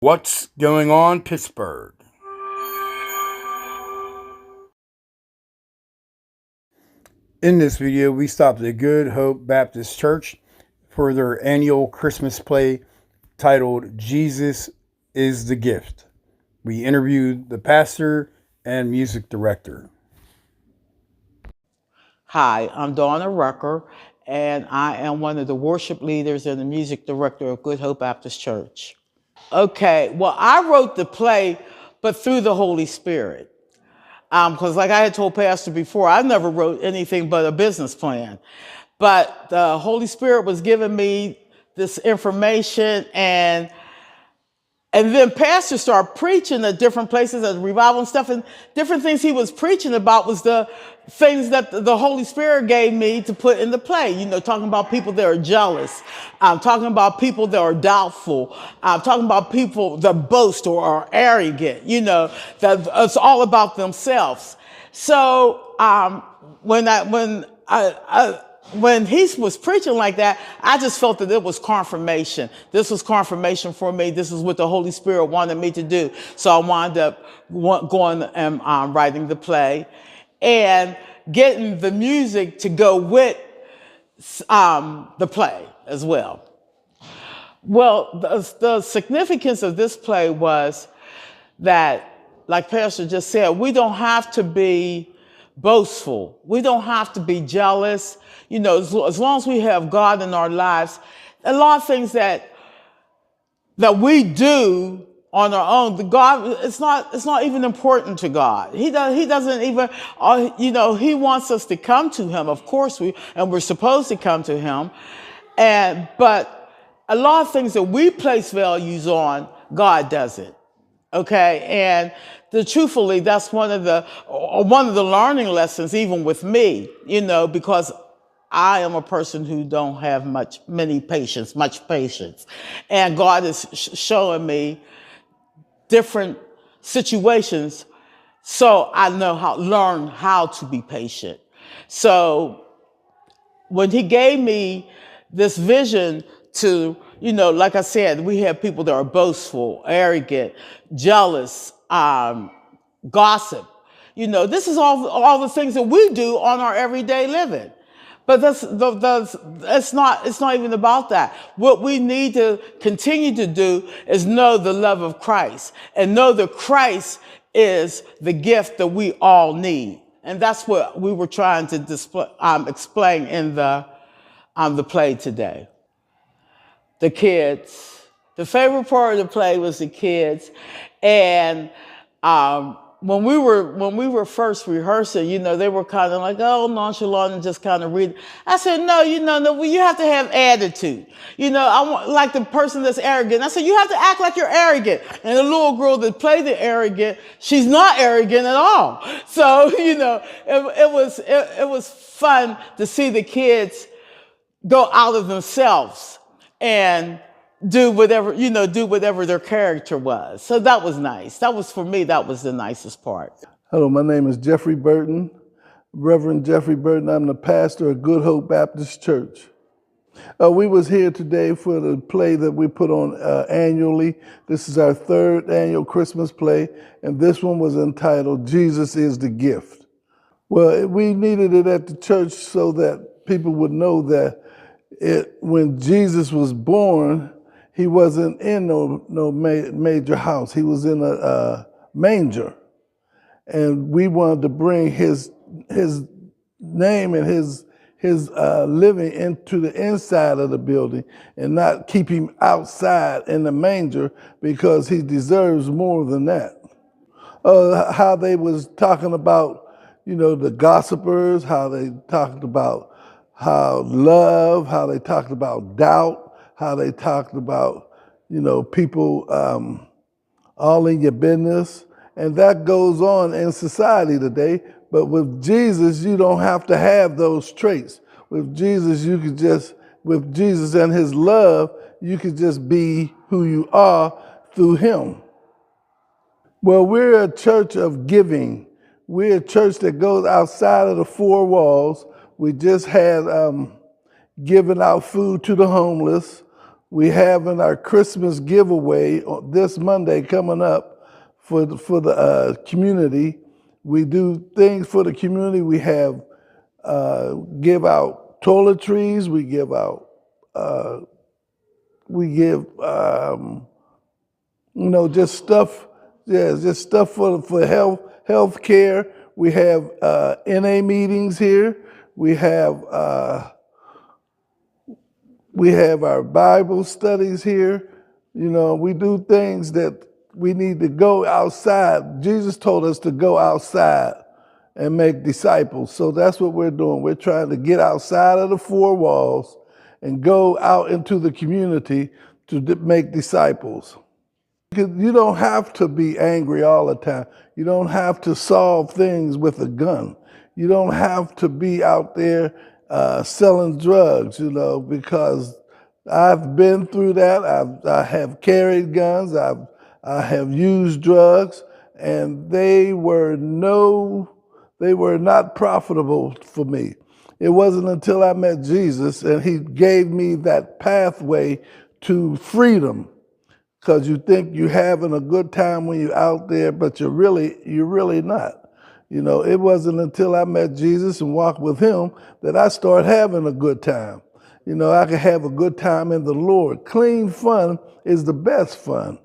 What's going on, Pittsburgh? In this video, we stopped at Good Hope Baptist Church for their annual Christmas play titled Jesus is the Gift. We interviewed the pastor and music director. Hi, I'm Donna Rucker, and I am one of the worship leaders and the music director of Good Hope Baptist Church. Okay, well, I wrote the play, but through the Holy Spirit. Because like I had told Pastor before, I never wrote anything but a business plan. But the Holy Spirit was giving me this information, and then Pastor started preaching at different places at revival and stuff, and different things he was preaching about was the things that the Holy Spirit gave me to put in the play. You know, talking about people that are jealous. I'm talking about people that are doubtful. I'm talking about people that boast or are arrogant, you know, that it's all about themselves. So when he was preaching like that, I just felt that it was confirmation. This was confirmation for me. This is what the Holy Spirit wanted me to do. So I wound up going and writing the play and getting the music to go with the play as well. Well, the significance of this play was that, like Pastor just said, we don't have to be boastful. We don't have to be jealous. You know, as long as we have God in our lives, a lot of things that we do on our own, it's not even important to God. He doesn't even, you know, he wants us to come to him. Of course we're supposed to come to him. But a lot of things that we place values on, God doesn't. Okay, and truthfully, that's one of the learning lessons, even with me, you know, because I am a person who don't have much patience, and God is showing me different situations, so I learn how to be patient. So when he gave me this vision to, you know, like I said, we have people that are boastful, arrogant, jealous, gossip. You know, this is all the things that we do on our everyday living. But it's not even about that. What we need to continue to do is know the love of Christ and know that Christ is the gift that we all need. And that's what we were trying to explain in the play today. The kids. The favorite part of the play was the kids. And when we were first rehearsing, you know, they were kind of like, oh, nonchalant and just kind of reading. I said, no, you have to have attitude. You know, I want like the person that's arrogant. I said, you have to act like you're arrogant. And the little girl that played the arrogant, she's not arrogant at all. So, you know, it was fun to see the kids go out of themselves and do whatever their character was. So that was nice. For me, that was the nicest part. Hello, my name is Jeffrey Burton, Reverend Jeffrey Burton. I'm the pastor of Good Hope Baptist Church. We was here today for the play that we put on annually. This is our third annual Christmas play, and this one was entitled Jesus is the Gift. Well, we needed it at the church so that people would know that when Jesus was born, he wasn't in no major house. He was in a manger. And we wanted to bring his name and his living into the inside of the building and not keep him outside in the manger, because he deserves more than that. How they was talking about, you know, the gossipers, how they talked about how they talked about doubt, how they talked about, you know, people all in your business. And that goes on in society today. But with Jesus, you don't have to have those traits. With Jesus, with Jesus and his love, you could just be who you are through him. Well, we're a church of giving. We're a church that goes outside of the four walls. We just had given out food to the homeless. We having our Christmas giveaway this Monday coming up for the community. We do things for the community. We have give out toiletries. We give out just stuff. Yeah, just stuff for health care. We have NA meetings here. We have our Bible studies here. We do things that we need to go outside. Jesus told us to go outside and make disciples. So that's what we're doing. We're trying to get outside of the four walls and go out into the community to make disciples. You don't have to be angry all the time. You don't have to solve things with a gun. You don't have to be out there selling drugs, because I've been through that. I have carried guns. I have used drugs, and they were not profitable for me. It wasn't until I met Jesus and he gave me that pathway to freedom. Because you think you're having a good time when you're out there, but you're really not. It wasn't until I met Jesus and walked with him that I started having a good time. I could have a good time in the Lord. Clean fun is the best fun.